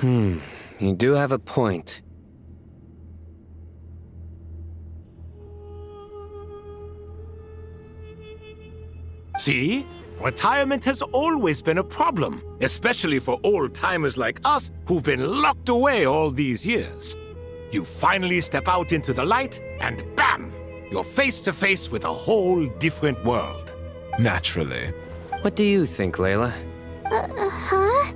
You do have a point. See? Retirement has always been a problem, especially for old-timers like us who've been locked away all these years. You finally step out into the light, and bam! You're face to face with a whole different world. Naturally. What do you think, Layla? Huh?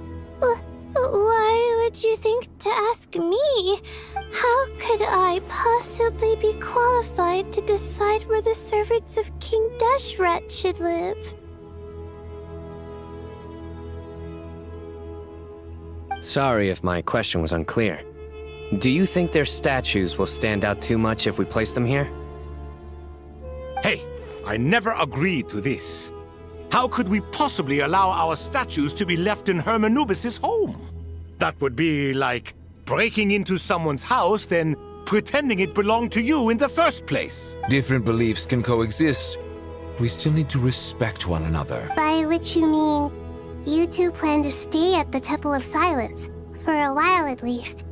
Why would you think to ask me? How could I possibly be qualified to decide where the servants of King Deshret should live? Sorry if my question was unclear. Do you think their statues will stand out too much if we place them here? Hey, I never agreed to this. How could we possibly allow our statues to be left in Hermanubis' home? That would be like breaking into someone's house, then pretending it belonged to you in the first place. Different beliefs can coexist. We still need to respect one another. By which you mean, you two plan to stay at the Temple of Silence, for a while at least.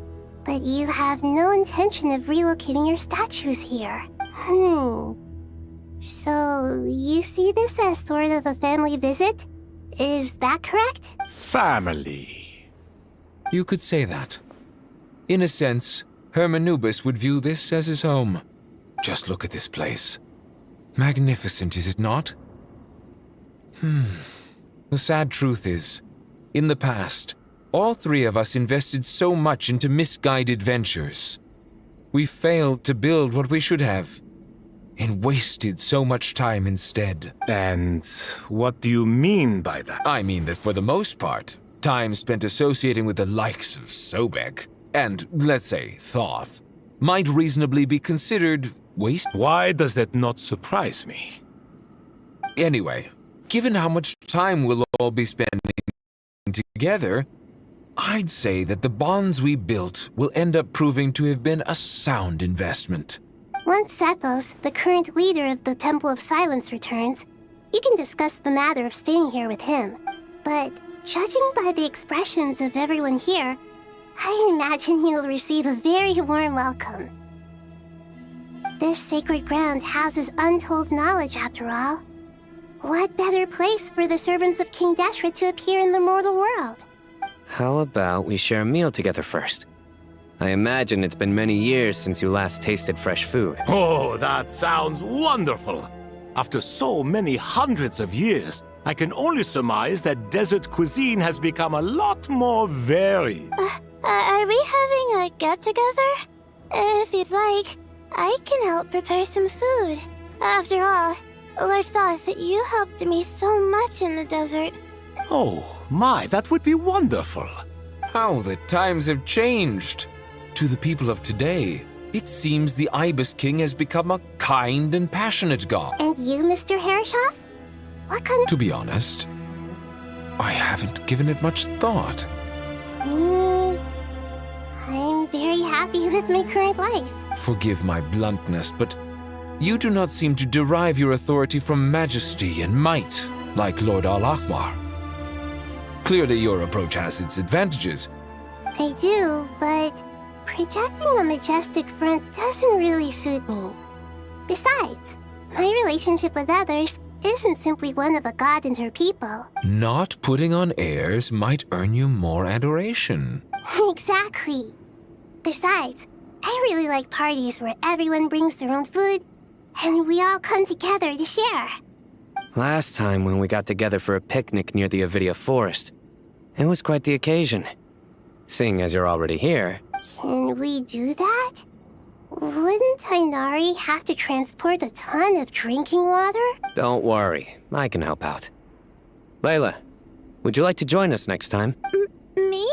But you have no intention of relocating your statues here. So, you see this as sort of a family visit? Is that correct? Family. You could say that. In a sense, Hermanubis would view this as his home. Just look at this place. Magnificent, is it not? The sad truth is, in the past, all three of us invested so much into misguided ventures. We failed to build what we should have, and wasted so much time instead. And what do you mean by that? I mean that for the most part, time spent associating with the likes of Sobek, and, let's say, Thoth, might reasonably be considered waste. Why does that not surprise me? Anyway, given how much time we'll all be spending together, I'd say that the bonds we built will end up proving to have been a sound investment. Once Sethos, the current leader of the Temple of Silence, returns, you can discuss the matter of staying here with him. But judging by the expressions of everyone here, I imagine you'll receive a very warm welcome. This sacred ground houses untold knowledge, after all. What better place for the servants of King Deshret to appear in the mortal world? How about we share a meal together first? I imagine it's been many years since you last tasted fresh food. Oh, that sounds wonderful! After so many hundreds of years, I can only surmise that desert cuisine has become a lot more varied. Are we having a get-together? If you'd like, I can help prepare some food. After all, Lord Thoth, you helped me so much in the desert. Oh, my, that would be wonderful. How the times have changed! To the people of today, it seems the Ibis King has become a kind and passionate god. And you, Mr. Herreshoff? What kind To be honest, I haven't given it much thought. Me? I'm very happy with my current life. Forgive my bluntness, but you do not seem to derive your authority from majesty and might, like Lord Al-Akhmar. Clearly your approach has its advantages. I do, but projecting a majestic front doesn't really suit me. Besides, my relationship with others isn't simply one of a god and her people. Not putting on airs might earn you more adoration. Exactly. Besides, I really like parties where everyone brings their own food, and we all come together to share. Last time when we got together for a picnic near the Avidia Forest, it was quite the occasion. Seeing as you're already here... Can we do that? Wouldn't Tainari have to transport a ton of drinking water? Don't worry, I can help out. Layla, would you like to join us next time? Me?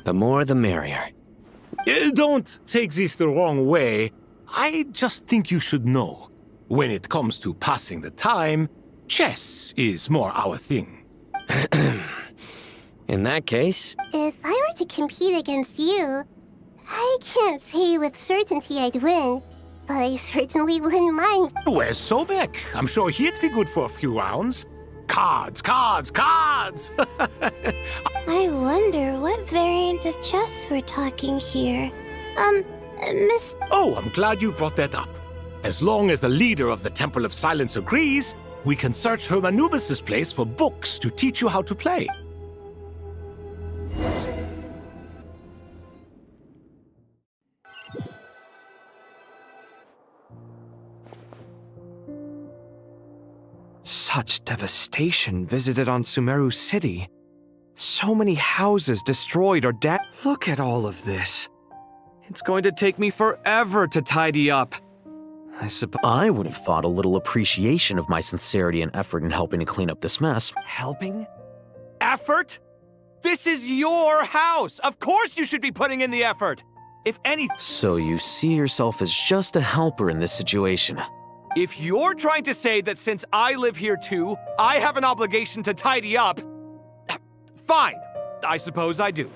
The more the merrier. Don't take this the wrong way. I just think you should know. When it comes to passing the time, chess is more our thing. In that case... If I were to compete against you, I can't say with certainty I'd win, but I certainly wouldn't mind. Where's Sobek? I'm sure he'd be good for a few rounds. Cards, cards, cards! I wonder what variant of chess we're talking here. Miss... Oh, I'm glad you brought that up. As long as the leader of the Temple of Silence agrees, we can search Herm Anubis' place for books to teach you how to play. Such devastation visited on Sumeru City. So many houses destroyed or dead. Look at all of this. It's going to take me forever to tidy up. I suppose. I would have thought a little appreciation of my sincerity and effort in helping to clean up this mess. Helping? Effort? This is your house! Of course you should be putting in the effort! If any. So you see yourself as just a helper in this situation. If you're trying to say that since I live here too, I have an obligation to tidy up, fine. I suppose I do.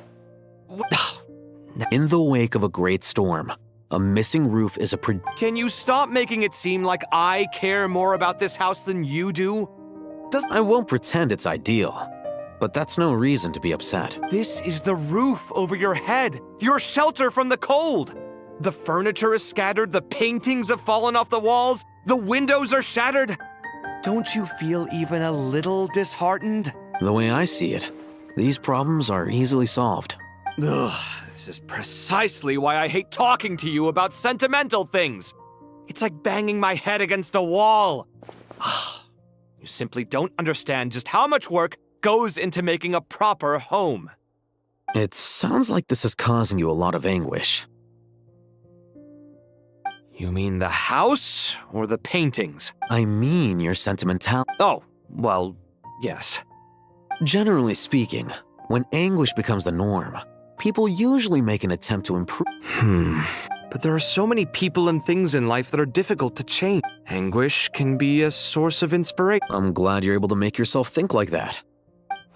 In the wake of a great storm, a missing roof is a Can you stop making it seem like I care more about this house than you do? I won't pretend it's ideal, but that's no reason to be upset. This is the roof over your head, your shelter from the cold. The furniture is scattered, the paintings have fallen off the walls, the windows are shattered. Don't you feel even a little disheartened? The way I see it, these problems are easily solved. Ugh, this is precisely why I hate talking to you about sentimental things. It's like banging my head against a wall. You simply don't understand just how much work goes into making a proper home. It sounds like this is causing you a lot of anguish. You mean the house or the paintings? I mean your sentimental. Oh, well, yes. Generally speaking, when anguish becomes the norm, people usually make an attempt to improve. But there are so many people and things in life that are difficult to change. Anguish can be a source of inspiration. I'm glad you're able to make yourself think like that.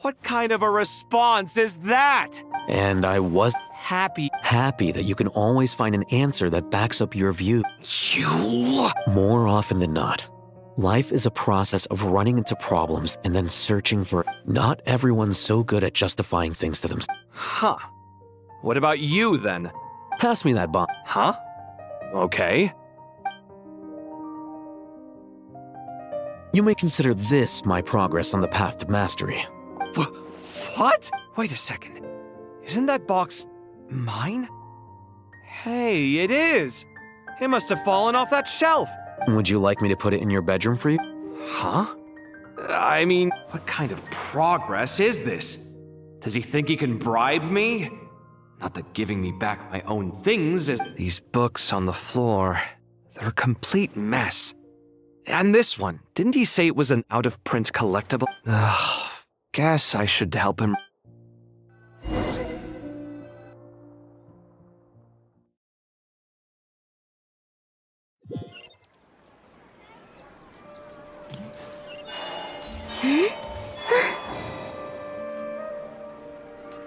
What kind of a response is that? And I was Happy. happy that you can always find an answer that backs up your view. You. More often than not, life is a process of running into problems and then searching for. Not everyone's so good at justifying things to themselves. Huh. What about you then? Pass me that bomb. Huh? Okay. You may consider this my progress on the path to mastery. What? Wait a second. Isn't that box mine? Hey, it is. It must have fallen off that shelf. Would you like me to put it in your bedroom for you? Huh? I mean, what kind of progress is this? Does he think he can bribe me? Not that giving me back my own things is... These books on the floor, they're a complete mess. And this one, didn't he say it was an out-of-print collectible? Ugh, guess I should help him.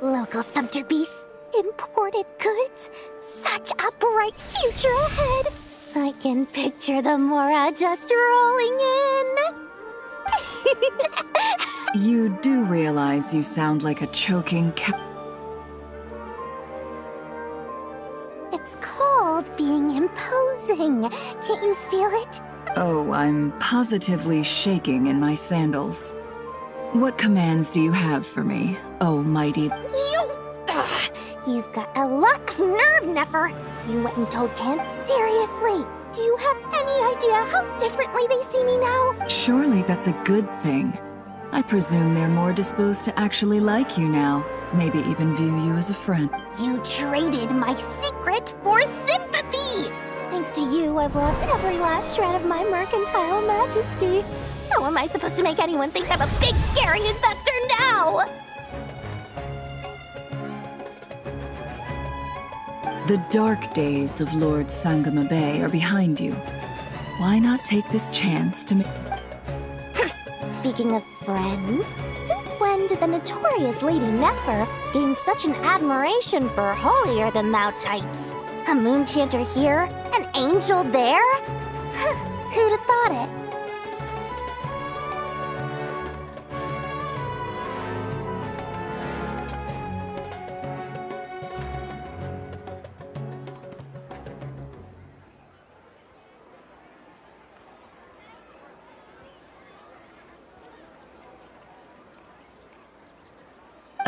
Local sumpter beasts, imported goods, such a bright future ahead. I can picture the Mora just rolling in. You do realize you sound like a choking cat. It's called being imposing. Can't you feel it? Oh, I'm positively shaking in my sandals. What commands do you have for me, oh mighty? You've got a lot of nerve, Nefer. You went and told Ken? Seriously, do you have any idea how differently they see me now? Surely that's a good thing. I presume they're more disposed to actually like you now. Maybe even view you as a friend. You traded my secret for sympathy! Thanks to you, I've lost every last shred of my mercantile majesty. How am I supposed to make anyone think I'm a big, scary investor now? The dark days of Lord Sangama Bay are behind you. Why not take this chance to make... Speaking of friends, since when did the notorious Lady Nefer gain such an admiration for holier-than-thou types? A moon chanter here, an angel there? Who'd have thought it?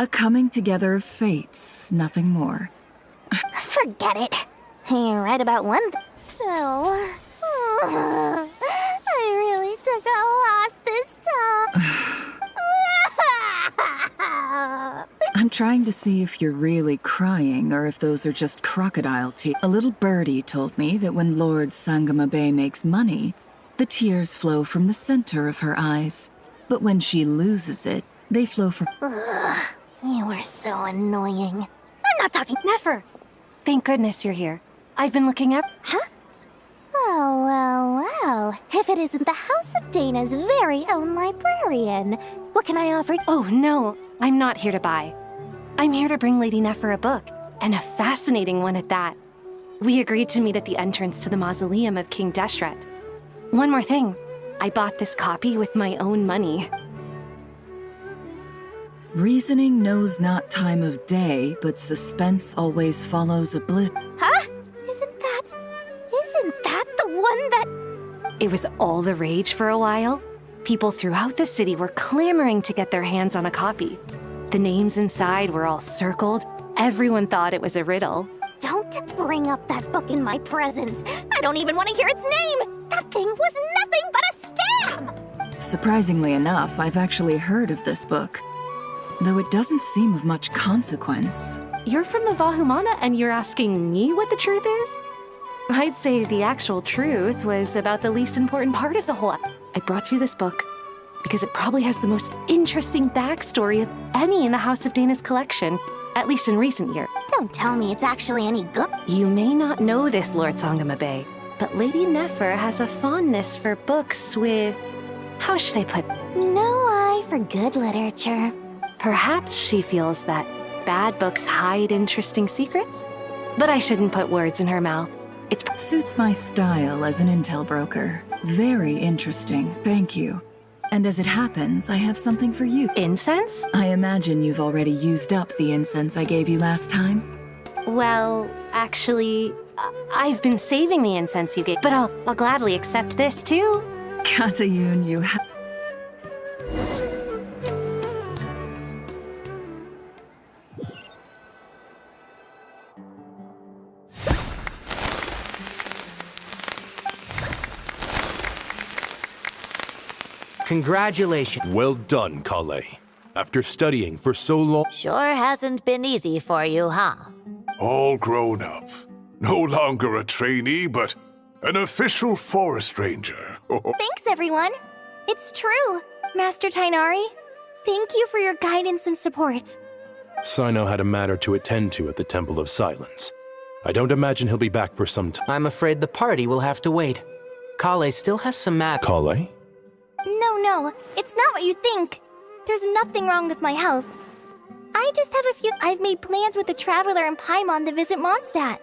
A coming together of fates, nothing more. Forget it. You're right about one thing. So, I really took a loss this time. I'm trying to see if you're really crying or if those are just crocodile tears. A little birdie told me that when Lord Sangamabe makes money, the tears flow from the center of her eyes. But when she loses it, they flow from... You are so annoying. I'm not talking... Nefer! Thank goodness you're here. I've been looking up... Huh? Oh, well. If it isn't the House of Dana's very own librarian, what can I offer? Oh, no. I'm not here to buy. I'm here to bring Lady Nefer a book, and a fascinating one at that. We agreed to meet at the entrance to the mausoleum of King Deshret. One more thing. I bought this copy with my own money. Reasoning knows not time of day, but suspense always follows a bliss. Huh? Isn't that the one that... It was all the rage for a while. People throughout the city were clamoring to get their hands on a copy. The names inside were all circled. Everyone thought it was a riddle. Don't bring up that book in my presence. I don't even want to hear its name. That thing was nothing but a scam. Surprisingly enough, I've actually heard of this book, though it doesn't seem of much consequence. You're from Avahumana and you're asking me what the truth is? I'd say the actual truth was about the least important part of the whole... I brought you this book because it probably has the most interesting backstory of any in the House of Dana's collection, at least in recent years. Don't tell me it's actually any good. You may not know this, Lord Sangamabe, but Lady Nefer has a fondness for books with... How should I put... No eye for good literature. Perhaps she feels that bad books hide interesting secrets? But I shouldn't put words in her mouth. It suits my style as an intel broker. Very interesting, thank you. And as it happens, I have something for you. Incense? I imagine you've already used up the incense I gave you last time. Well, actually, I've been saving the incense you gave, but I'll gladly accept this too. Katayun, you have... Congratulations. Well done, Kale. After studying for so long... Sure hasn't been easy for you, huh? All grown up. No longer a trainee, but an official forest ranger. Thanks, everyone. It's true. Master Tainari, thank you for your guidance and support. Sino had a matter to attend to at the Temple of Silence. I don't imagine he'll be back for some time. I'm afraid the party will have to wait. Kale still has some Kale? No, it's not what you think. There's nothing wrong with my health. I just have a few... I've made plans with the Traveler and Paimon to visit Mondstadt.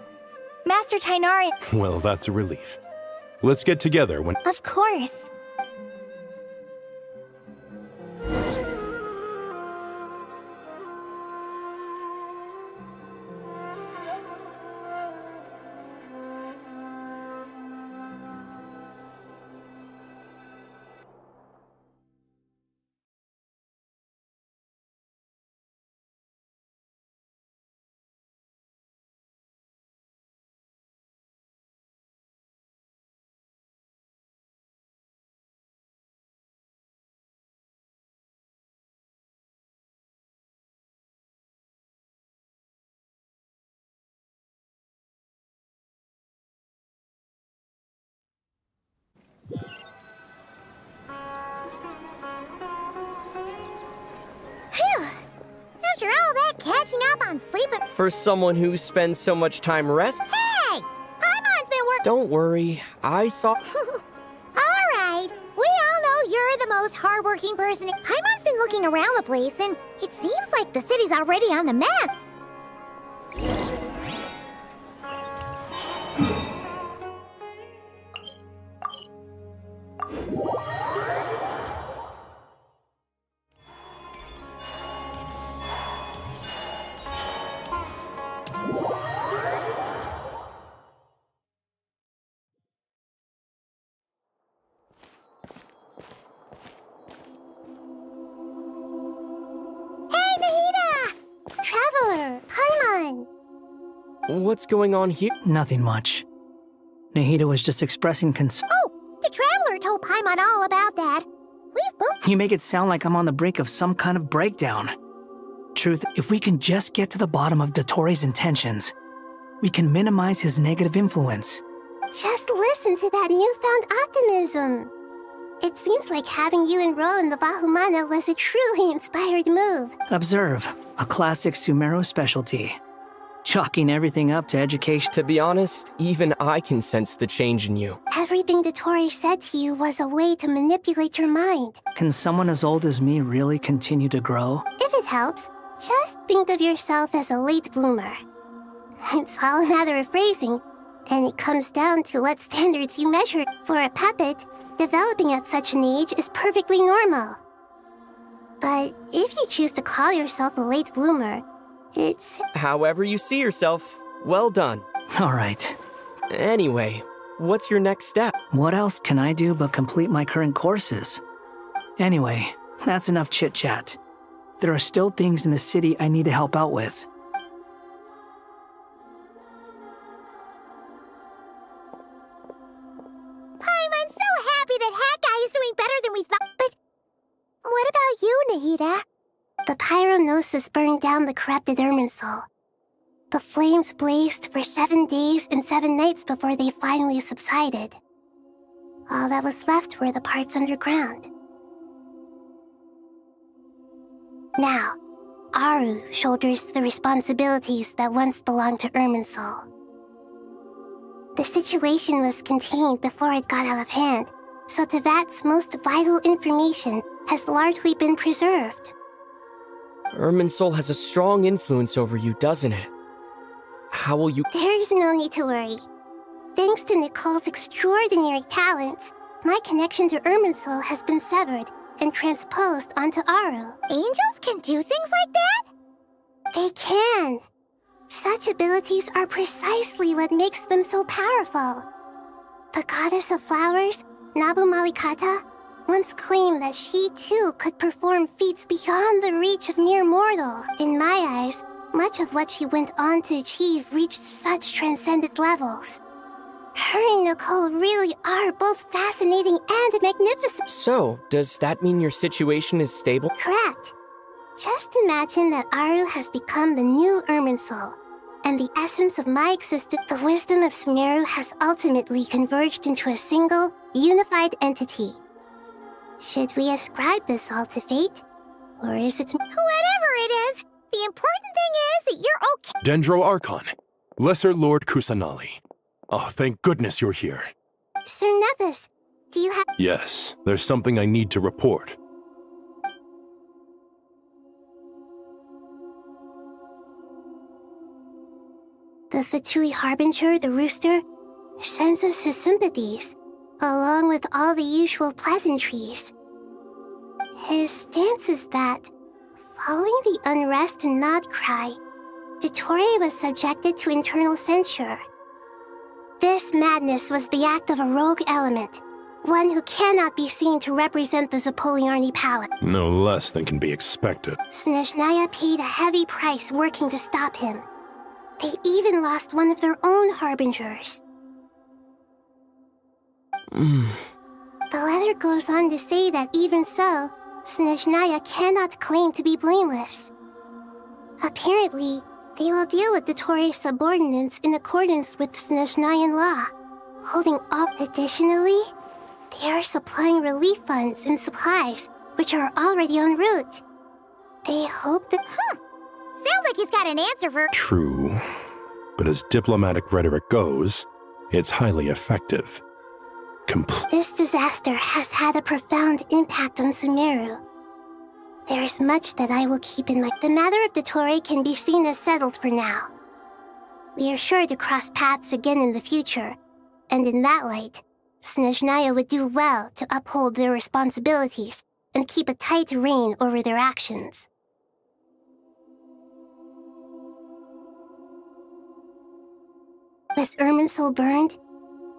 Master Tainari... Well, that's a relief. Let's get together when... Of course. After all that catching up on sleep... For someone who spends so much time resting. Hey! Paimon's been working... Don't worry, I saw... Alright, we all know you're the most hardworking person. Paimon's been looking around the place, and it seems like the city's already on the map. Hey, Nahida! What's going on here? Nothing much. Nahida was just expressing concern. Oh, the Traveler told Paimon all about that. We've both— You make it sound like I'm on the brink of some kind of breakdown. Truth, if we can just get to the bottom of Dottoro's intentions, we can minimize his negative influence. Just listen to that newfound optimism. It seems like having you enroll in the Vahumana was a truly inspired move. Observe, a classic Sumeru specialty. Chalking everything up to education. To be honest, even I can sense the change in you. Everything Dottori said to you was a way to manipulate your mind. Can someone as old as me really continue to grow? If it helps, just think of yourself as a late bloomer. It's all a matter of phrasing, and it comes down to what standards you measure. For a puppet, developing at such an age is perfectly normal. But if you choose to call yourself a late bloomer, it's— However you see yourself, well done. All right. Anyway, what's your next step? What else can I do but complete my current courses? Anyway, that's enough chit-chat. There are still things in the city I need to help out with. I'm so happy that Hat Guy is doing better than we thought. But what about you, Nahida? The Pyronosis burned down the corrupted Irminsul. The flames blazed for 7 days and 7 nights before they finally subsided. All that was left were the parts underground. Now, Aru shoulders the responsibilities that once belonged to Irminsul. The situation was contained before it got out of hand, so Tevat's most vital information has largely been preserved. Irminsul has a strong influence over you, doesn't it? How will you— There is no need to worry. Thanks to Nicole's extraordinary talents, my connection to Irminsul has been severed and transposed onto Aru. Angels can do things like that? They can. Such abilities are precisely what makes them so powerful. The goddess of flowers, Nabu Malikata, once claimed that she too could perform feats beyond the reach of mere mortal. In my eyes, much of what she went on to achieve reached such transcendent levels. Her and Nicole really are both fascinating and magnificent. So, does that mean your situation is stable? Correct. Just imagine that Aru has become the new Irminsul, and the essence of my existence, the wisdom of Sumeru, has ultimately converged into a single, unified entity. Should we ascribe this all to fate? Or is it— Whatever it is, the important thing is that you're okay. Dendro Archon, Lesser Lord Kusanali. Oh, thank goodness you're here. Sir Nevis, do you have— Yes, there's something I need to report. The Fatui Harbinger, the rooster, sends us his sympathies, along with all the usual pleasantries. His stance is that, following the unrest and Nod Cry, Dottori was subjected to internal censure. This madness was the act of a rogue element, one who cannot be seen to represent the Zapoliarni palette. No less than can be expected. Snezhnaya paid a heavy price working to stop him. They even lost one of their own harbingers. The letter goes on to say that even so, Snezhnaya cannot claim to be blameless. Apparently, they will deal with Dottori's subordinates in accordance with Snezhnayan law, holding up. Additionally, they are supplying relief funds and supplies, which are already en route. They hope that— Sounds like he's got an answer for— True, but as diplomatic rhetoric goes, it's highly effective. This disaster has had a profound impact on Sumeru. There is much that I will keep in mind. The matter of Dottori can be seen as settled for now. We are sure to cross paths again in the future, and in that light, Snezhnaya would do well to uphold their responsibilities and keep a tight rein over their actions. With Irminsul burned,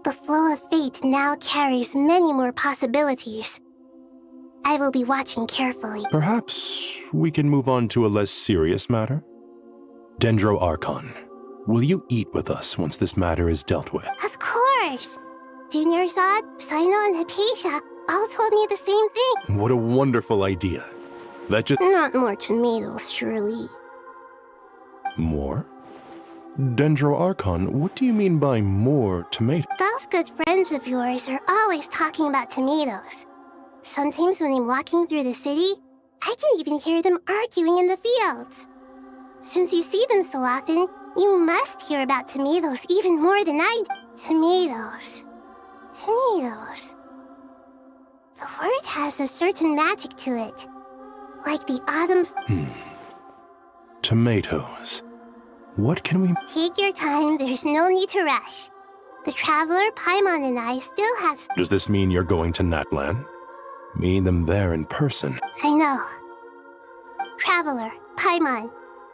the flow of fate now carries many more possibilities. I will be watching carefully. Perhaps we can move on to a less serious matter? Dendro Archon, Will you eat with us once this matter is dealt with? Of course! Junior Zod, Sino, and Hypatia all told me the same thing. What a wonderful idea. That just... Not more tomatoes, surely. More? Dendro Archon, what do you mean by more tomato? Those good friends of yours are always talking about tomatoes. Sometimes when I'm walking through the city, I can even hear them arguing in the fields. Since you see them so often, you must hear about tomatoes even more than I do. Tomatoes. Tomatoes. The word has a certain magic to it. Like the autumn... Tomatoes. What can we... Take your time, there's no need to rush. The Traveler, Paimon, and I still have... Does this mean you're going to Natlan? Meet them there in person. I know. Traveler, Paimon,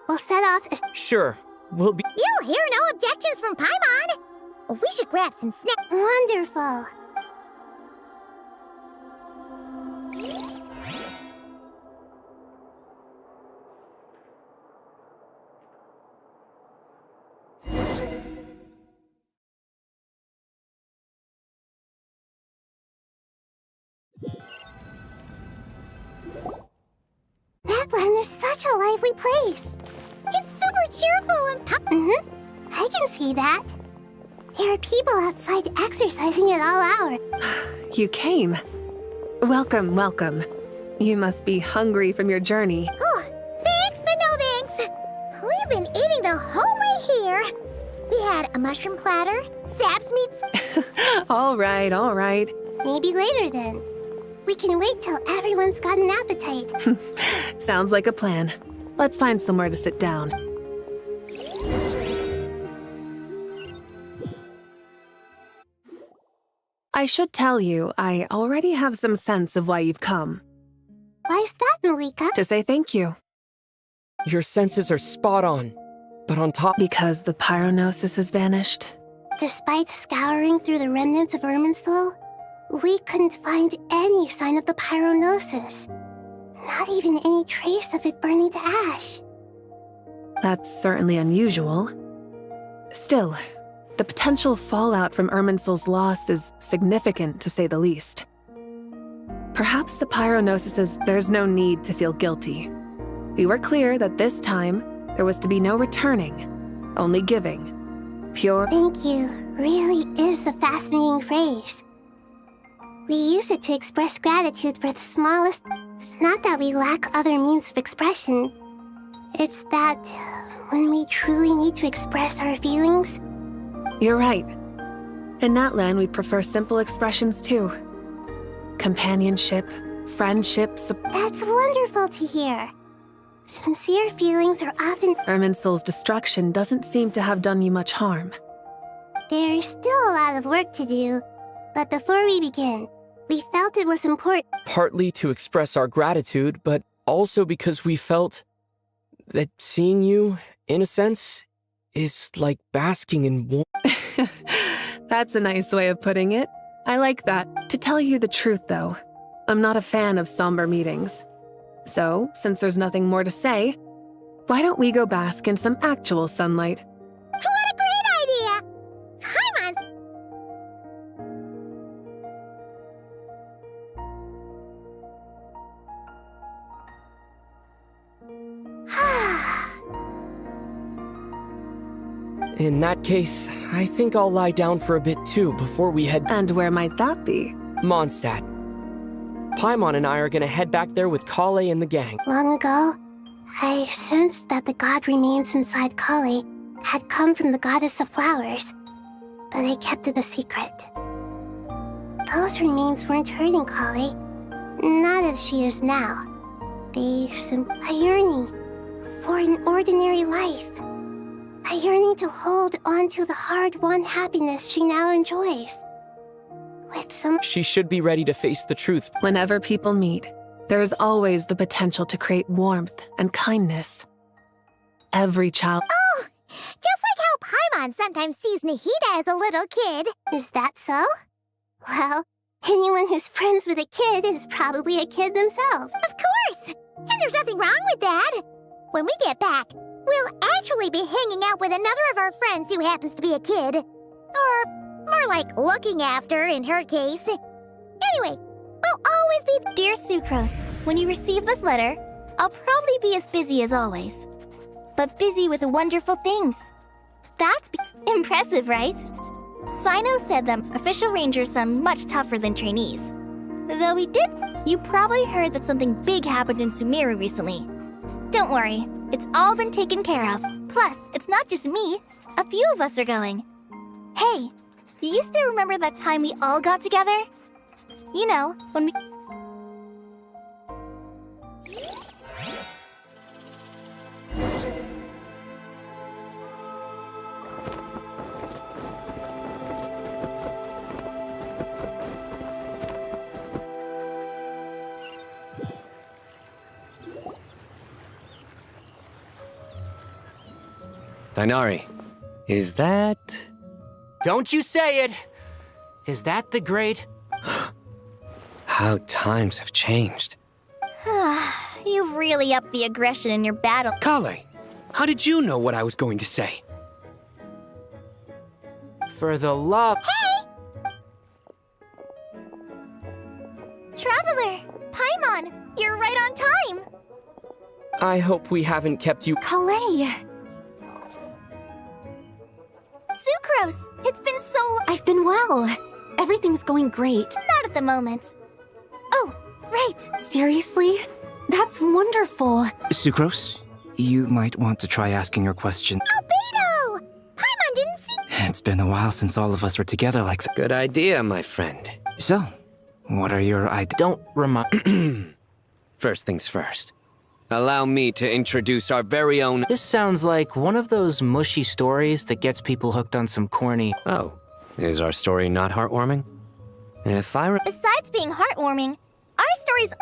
we'll set off as... Sure, we'll be... You'll hear no objections from Paimon. We should grab some snacks. Wonderful. Natlan is such a lively place. It's super cheerful and I can see that. There are people outside exercising at all hours. You came. Welcome, welcome. You must be hungry from your journey. Oh, thanks, but no thanks. We've been eating the whole way here. We had a mushroom platter, Sap's meats. All right, all right. Maybe later then. We can wait till everyone's got an appetite. Sounds like a plan. Let's find somewhere to sit down. I should tell you, I already have some sense of why you've come. Why's that, Malika? To say thank you. Your senses are spot on, but on top... Because the pyronosis has vanished. Despite scouring through the remnants of Irminsul, we couldn't find any sign of the pyronosis. Not even any trace of it burning to ash. That's certainly unusual. Still, the potential fallout from Irminsul's loss is significant, to say the least. Perhaps the pyronosis says there's no need to feel guilty. We were clear that this time, there was to be no returning, only giving. Pure... Thank you really is a fascinating phrase. We use it to express gratitude for the smallest... It's not that we lack other means of expression. It's that when we truly need to express our feelings... You're right. In Natlan, we prefer simple expressions too. Companionship, friendship, That's wonderful to hear. Sincere feelings are often... Irminsul's destruction doesn't seem to have done you much harm. There's still a lot of work to do, but before we begin, we felt it was important... Partly to express our gratitude, but also because we felt that seeing you, in a sense, is like basking in warmth. That's a nice way of putting it. I like that. To tell you the truth, though, I'm not a fan of somber meetings. So, since there's nothing more to say, why don't we go bask in some actual sunlight? What a great idea! Paimon! In that case, I think I'll lie down for a bit too before we head... And where might that be? Mondstadt. Paimon and I are gonna head back there with Kale and the gang. Long ago, I sensed that the god remains inside Kale had come from the goddess of flowers, but I kept it a secret. Those remains weren't hurting Kale, not as she is now. They simply a yearning for an ordinary life. A yearning to hold on to the hard-won happiness she now enjoys. With some... She should be ready to face the truth. Whenever people meet, there is always the potential to create warmth and kindness. Every child... Oh! Just like how Paimon sometimes sees Nahida as a little kid. Is that so? Well, anyone who's friends with a kid is probably a kid themselves. Of course! And there's nothing wrong with that. When we get back, We'll actually be hanging out with another of our friends who happens to be a kid. Or more like looking after, in her case. Anyway, we'll always be... Dear Sucrose, when you receive this letter, I'll probably be as busy as always. But busy with wonderful things. That's impressive, right? Sino said that official rangers sound much tougher than trainees. Though he did... You probably heard that something big happened in Sumeru recently. Don't worry, it's all been taken care of. Plus, it's not just me. A few of us are going. Hey, do you still remember that time we all got together? You know, when we... Dainari, is that... Don't you say it! Is that the great... How times have changed. You've really upped the aggression in your battle. Kale, how did you know what I was going to say? For the love... Hey! Traveler! Paimon! You're right on time! I hope we haven't kept you. Kale! Sucrose! It's been so long. I've been well. Everything's going great. Not at the moment. Oh, right. Seriously? That's wonderful. Sucrose, you might want to try asking your question. Albedo! Paimon didn't see... It's been a while since all of us were together like that. Good idea, my friend. So, what are your ideas? Don't remind... First things first. Allow me to introduce our very own... This sounds like one of those mushy stories that gets people hooked on some corny... Oh, is our story not heartwarming? If I... Besides being heartwarming, our story's...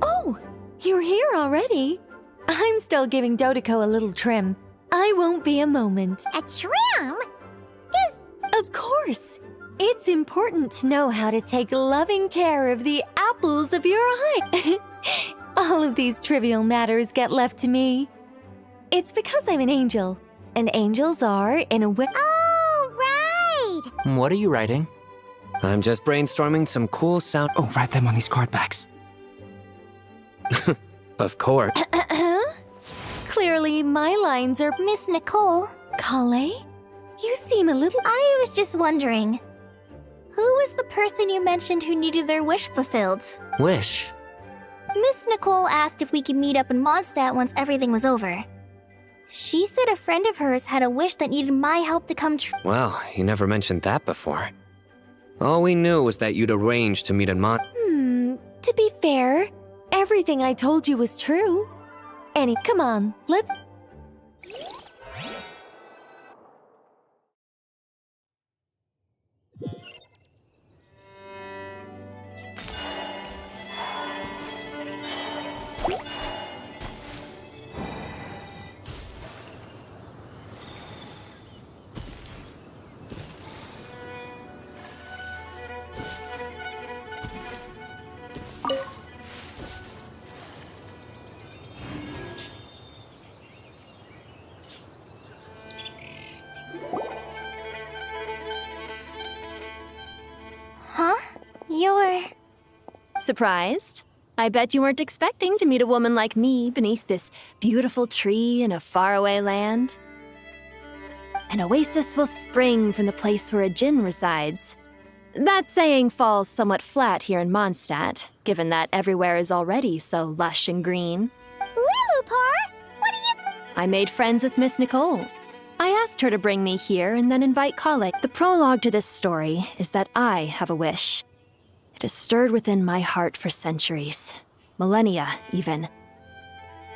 Oh, you're here already? I'm still giving Dodeko a little trim. I won't be a moment. A trim? Of course. It's important to know how to take loving care of the apples of your eye. All of these trivial matters get left to me. It's because I'm an angel. And angels are, in a way... Oh, right! What are you writing? I'm just brainstorming some cool sound... Oh, write them on these card backs. Of course. Clearly, my lines are... Miss Nicole? Kale? You seem a little... I was just wondering. Who was the person you mentioned who needed their wish fulfilled? Wish? Miss Nicole asked if we could meet up in Mondstadt once everything was over. She said a friend of hers had a wish that needed my help to come true. Well, you never mentioned that before. All we knew was that you'd arranged to meet in To be fair, everything I told you was true. Come on, let's... Huh? You're... Surprised? I bet you weren't expecting to meet a woman like me beneath this beautiful tree in a faraway land. An oasis will spring from the place where a djinn resides. That saying falls somewhat flat here in Mondstadt, given that everywhere is already so lush and green. Lilupar, what are you... I made friends with Miss Nicole. I asked her to bring me here and then invite Kale. The prologue to this story is that I have a wish. It has stirred within my heart for centuries. Millennia, even.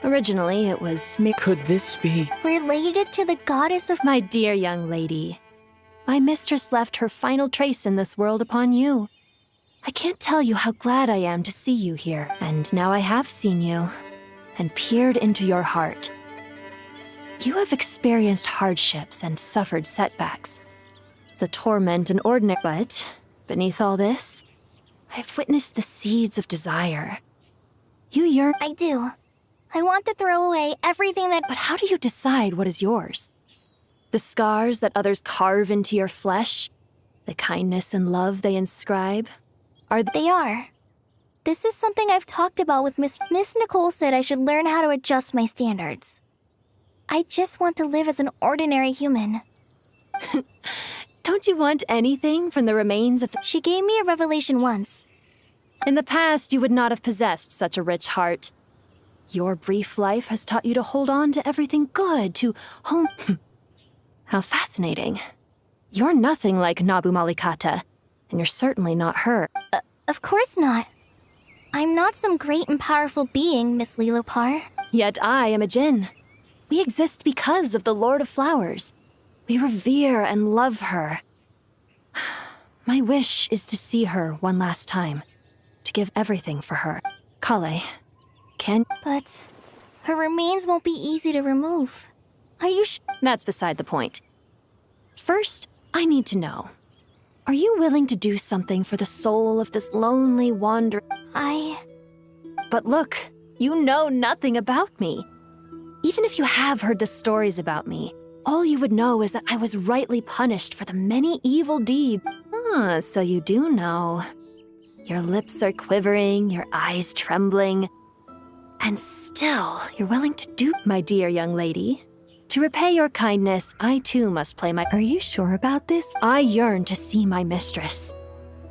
Originally, it was Could this be? Related to the goddess of... My dear young lady. My mistress left her final trace in this world upon you. I can't tell you how glad I am to see you here. And now I have seen you, and peered into your heart. You have experienced hardships and suffered setbacks. The torment and ordinary... But, beneath all this, I've witnessed the seeds of desire. You yearn... I do. I want to throw away everything that... But how do you decide what is yours? The scars that others carve into your flesh? The kindness and love they inscribe? They are. This is something I've talked about with Miss Nicole said I should learn how to adjust my standards. I just want to live as an ordinary human. Don't you want anything from the remains of She gave me a revelation once. In the past, you would not have possessed such a rich heart. Your brief life has taught you to hold on to everything good, to home... How fascinating. You're nothing like Nabu Malikata, and you're certainly not her. Of course not. I'm not some great and powerful being, Miss Lilupar. Yet I am a Djinn. We exist because of the Lord of Flowers. We revere and love her. My wish is to see her one last time, to give everything for her. Kale, can... But her remains won't be easy to remove. Are you That's beside the point. First, I need to know. Are you willing to do something for the soul of this lonely wanderer? But look, you know nothing about me. Even if you have heard the stories about me, all you would know is that I was rightly punished for the many evil deeds. So you do know. Your lips are quivering, your eyes trembling. And still, you're willing to do... My dear young lady, to repay your kindness, I too must play my... Are you sure about this? I yearn to see my mistress.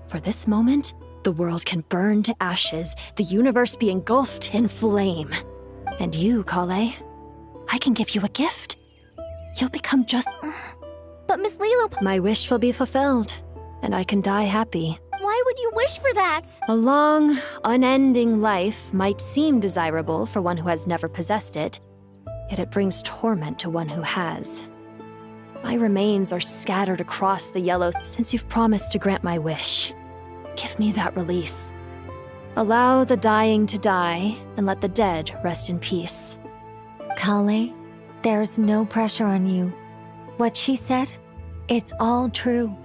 For this moment, the world can burn to ashes, the universe be engulfed in flame. And you, Kale, I can give you a gift. You'll become just... But Miss Lilupar... My wish will be fulfilled, and I can die happy. Why would you wish for that? A long, unending life might seem desirable for one who has never possessed it, yet it brings torment to one who has. My remains are scattered across the yellow. Since you've promised to grant my wish, give me that release. Allow the dying to die, and let the dead rest in peace. Kale, there's no pressure on you. What she said, it's all true.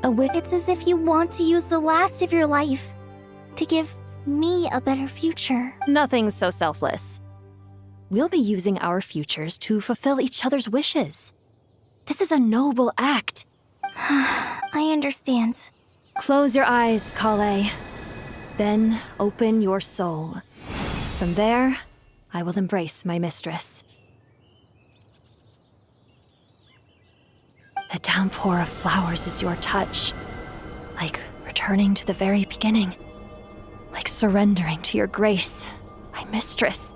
It's as if you want to use the last of your life to give me a better future. Nothing so selfless. We'll be using our futures to fulfill each other's wishes. This is a noble act. I understand. Close your eyes, Kale. Then open your soul. From there, I will embrace my mistress. The downpour of flowers is your touch, like returning to the very beginning, like surrendering to your grace, my mistress.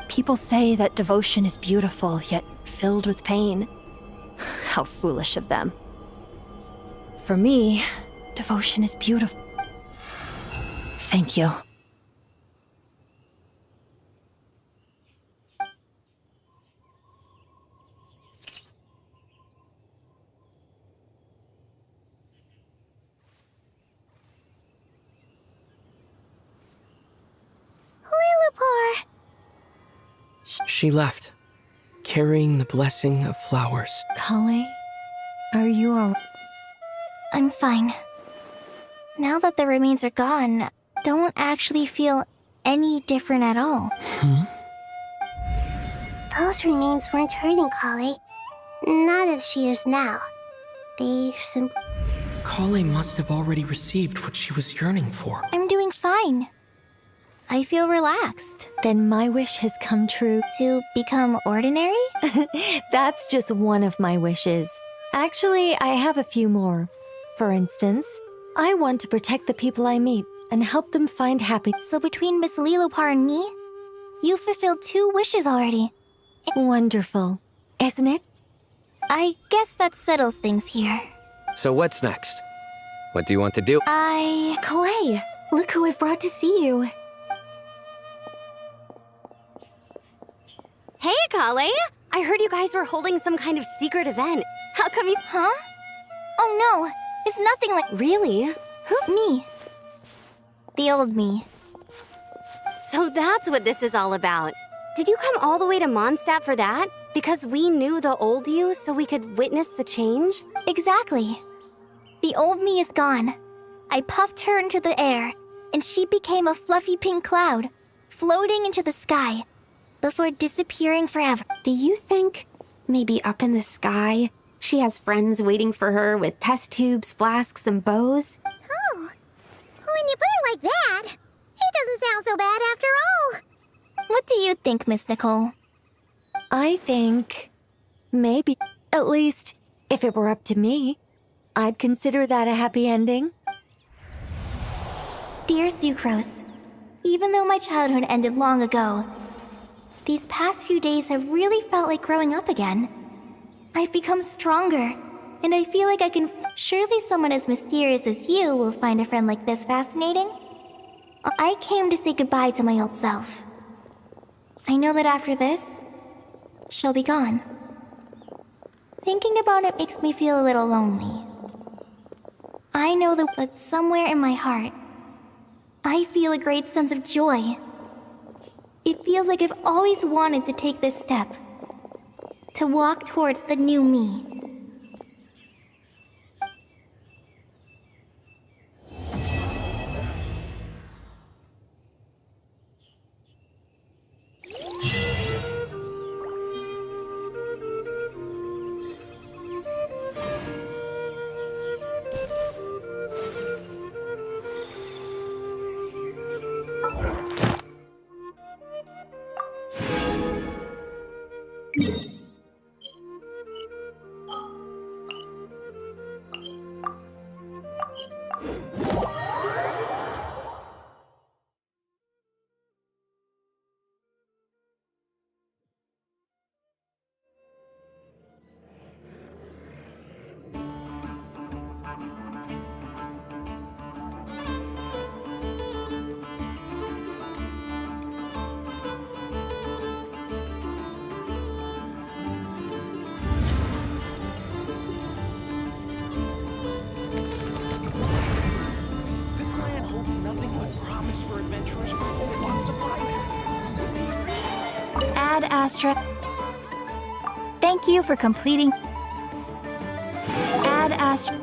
People say that devotion is beautiful, yet filled with pain. How foolish of them. For me, devotion is beautiful. Thank you. Lilupar! She left, carrying the blessing of flowers. Kale, are you all... I'm fine. Now that the remains are gone, don't actually feel any different at all. Those remains weren't hurting Kale. Not as she is now. They simply... Kale must have already received what she was yearning for. I'm doing fine. I feel relaxed. Then my wish has come true. To become ordinary? That's just one of my wishes. Actually, I have a few more. For instance, I want to protect the people I meet and help them find happiness. So between Miss Lilopar and me, you fulfilled 2 wishes already. Wonderful, isn't it? I guess that settles things here. So what's next? What do you want to do? Kalei, look who I've brought to see you. Hey, Kalei! I heard you guys were holding some kind of secret event. How come you... Huh? Oh no, it's nothing like... Really? Who? Me. The old me. So that's what this is all about. Did you come all the way to Mondstadt for that? Because we knew the old you so we could witness the change? Exactly. The old me is gone. I puffed her into the air, and she became a fluffy pink cloud, floating into the sky, before disappearing forever. Do you think, maybe up in the sky, she has friends waiting for her with test tubes, flasks, and bows? Oh, when you put it like that, it doesn't sound so bad after all. What do you think, Miss Nicole? I think... maybe. At least, if it were up to me, I'd consider that a happy ending. Dear Sucrose, even though my childhood ended long ago, these past few days have really felt like growing up again. I've become stronger, and I feel like I can... Surely someone as mysterious as you will find a friend like this fascinating? I came to say goodbye to my old self. I know that after this, she'll be gone. Thinking about it makes me feel a little lonely. I know that, but somewhere in my heart, I feel a great sense of joy. It feels like I've always wanted to take this step, to walk towards the new me. Ad Astra. Thank you for completing. Ad Astra.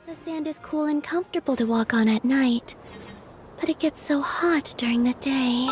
The sand is cool and comfortable to walk on at night, but it gets so hot during the day.